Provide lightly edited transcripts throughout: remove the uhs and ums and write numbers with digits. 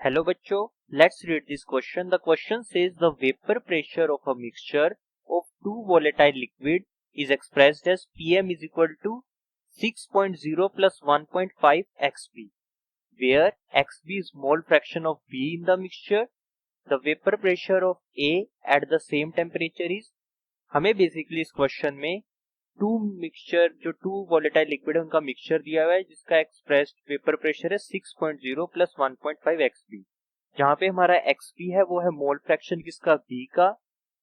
Hello bachcho, let's read this question. The question says the vapor pressure of a mixture of two volatile liquid is expressed as Pm is equal to 6.0 plus 1.5 xb, where xb is mole fraction of B in the mixture. The vapor pressure of A at the same temperature is, हमें basically इस question में to volatile liquid है उनका mixture दिया हुआ है जिसका expressed vapour pressure है 6.0 प्लस 1.5 एक्सपी, जहां पे हमारा एक्सपी है वो है मोल फ्रैक्शन किसका बी का,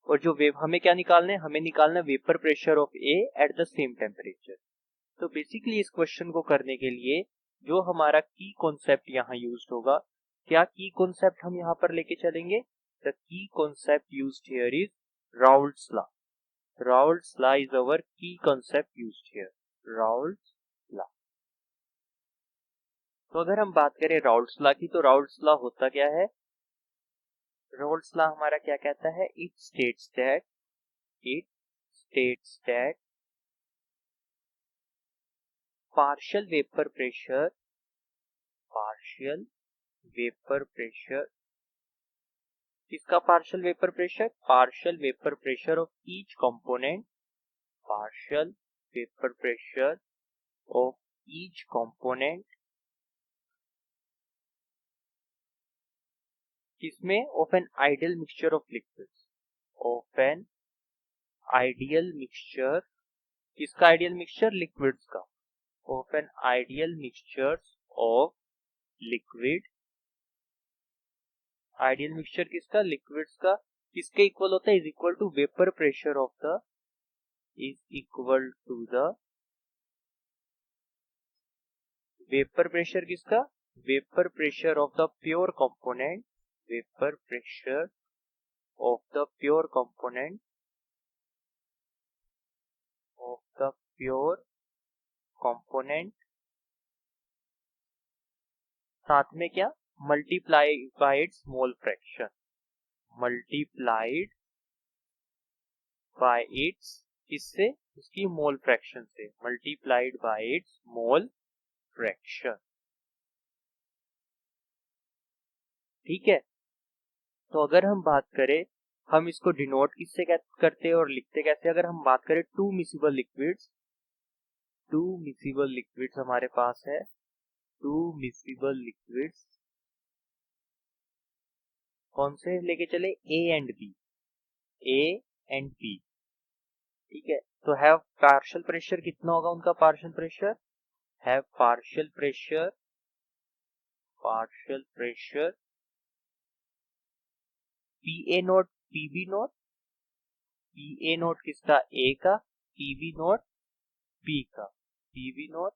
और जो वेव हमें क्या निकालना है, हमें निकालना है vapour pressure of A at the same temperature. तो बेसिकली इस क्वेश्चन को करने के लिए जो हमारा की कॉन्सेप्ट यहाँ यूज्ड होगा, क्या की कॉन्सेप्ट हम यहाँ पर लेके चलेंगे? The key concept used here is Raoult's law. Raoult's law is our key concept used here. Raoult's law. तो अगर हम बात करें Raoult's law की, तो Raoult's law होता क्या है? Raoult's law हमारा क्या कहता है? It states that partial vapor pressure किसका partial vapor pressure? Partial vapor pressure of each component. Partial vapor pressure of each component किसमें? Of an ideal mixture of liquids. Of an ideal mixture, किसका ideal mixture? Liquids का। Of an ideal mixture of liquid, ideal mixture किसका? Liquids का। किसके equal होता है? Is equal to vapour pressure of the, is equal to the vapour pressure किसका? Vapour pressure of the pure component, vapour pressure of the pure component साथ में क्या? Multiply by its mole fraction, multiplied bye it's, किससे? उसकी mole fraction से, multiplied by its mole fraction. ठीक है, तो अगर हम बात करें, हम इसको डिनोट किससे करते हैं और लिखते कैसे? अगर हम बात करें टू मिसिबल लिक्विड्स हमारे पास है, टू मिसिबल लिक्विड्स कौन से लेके चले? ए एंड बी, ठीक है। तो हैव पार्शियल प्रेशर कितना होगा उनका? Partial pressure have partial pressure P A naught PB naught, P A naught किसका? ए का, पीबी नोट बी का, PB naught,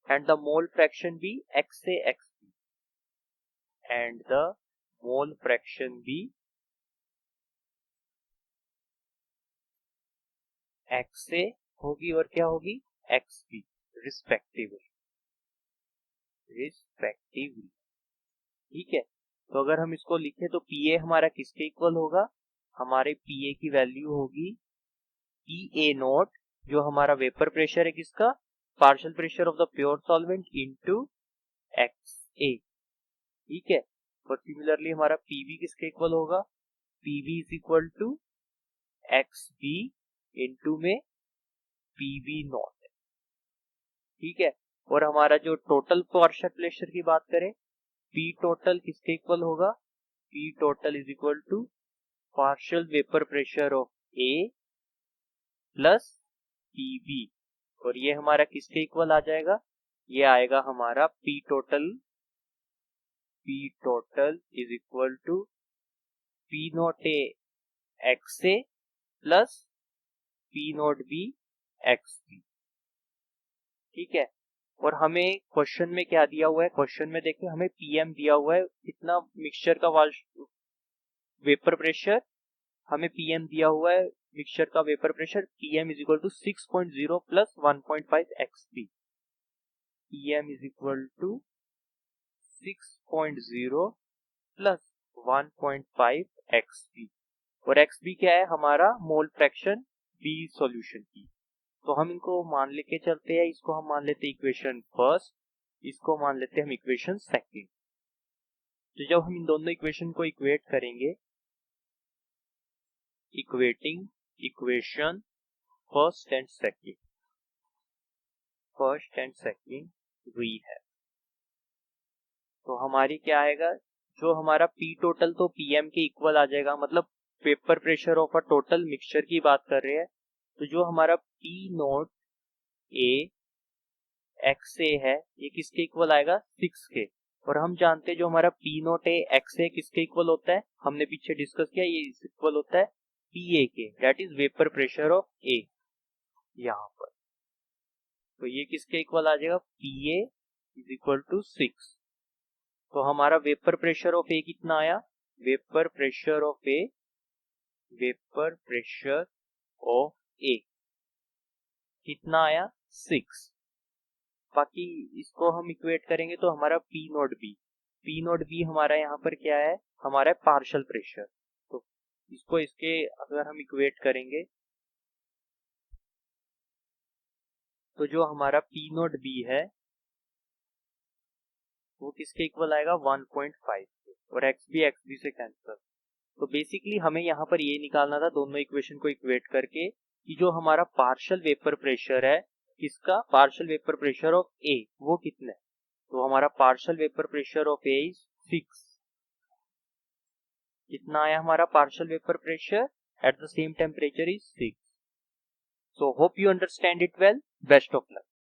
and the mole fraction B X से X B, and the mole fraction B X से होगी और क्या होगी? X B respectively, ठीक है। तो अगर हम इसको लिखें तो पीए हमारा किसके इक्वल होगा? हमारे पीए की वैल्यू होगी पीए नोट, जो हमारा वेपर प्रेशर है किसका? Partial pressure of the pure solvent into X A, ठीक है। और सिमिलरली हमारा पीबी किसके इक्वल होगा? PB is equal to X B into में पीबी नोट, ठीक है। और हमारा जो टोटल पार्शियल प्रेशर की बात करें, पी टोटल किसके इक्वल होगा? P total is equal to partial vapour pressure of A plus PB, और ये हमारा किसके इक्वल आ जाएगा? ये आएगा हमारा P total is equal to P naught A x A plus P naught B x B, ठीक है। और हमें क्वेश्चन में क्या दिया हुआ है? क्वेश्चन में देखिए हमें पीएम दिया हुआ है, कितना मिक्सचर का वेपर प्रेशर, हमें पीएम दिया हुआ है मिक्सचर का vapour pressure, PM is equal to 6.0 plus 1.5 XP, PM is equal to 6.0 plus 1.5 XP, और एक्सबी क्या है? हमारा मोल फ्रैक्शन बी सॉल्यूशन की। तो हम इनको मान लेके चलते हैं, इसको हम मान लेते हैं इक्वेशन फर्स्ट, इसको मान लेते हैं हम इक्वेशन सेकंड। तो जब हम इन दोनों इक्वेशन को इक्वेट करेंगे, equating equation first and second we है, तो हमारी क्या आएगा, जो हमारा पी टोटल तो पीएम के इक्वल आ जाएगा, मतलब vapour pressure of a total mixture की बात कर रहे हैं। तो जो हमारा P naught A x A है, ये किसके इक्वल आएगा, 6 के। और हम जानते हैं जो हमारा पी नोट ए एक्स ए किसके इक्वल होता है, हमने पीछे डिस्कस किया, ये इक्वल होता है पी ए के, that is vapour pressure of A यहाँ पर। तो ये किसके इक्वल आ जाएगा, P A is equal to 6। तो हमारा वेपर प्रेशर ऑफ ए कितना आया, वेपर प्रेशर ऑफ ए कितना आया, 6। बाकी इसको हम इक्वेट करेंगे तो हमारा पी नोट बी हमारा यहाँ पर क्या है, हमारा पार्शियल प्रेशर। तो इसको इसके अगर हम इक्वेट करेंगे तो जो हमारा पी नोट बी है वो किसके इक्वल आएगा, 1.5 के, और एक्स बी से कैंसिल। तो बेसिकली हमें यहाँ पर ये निकालना था दोनों इक्वेशन को इक्वेट करके कि जो हमारा पार्शियल वेपर प्रेशर है, किसका, पार्शियल वेपर प्रेशर ऑफ ए, वो कितना है। तो हमारा partial vapour pressure of A is 6। कितना आया हमारा partial vapour pressure at the same temperature is 6। So hope you understand it well, best of luck.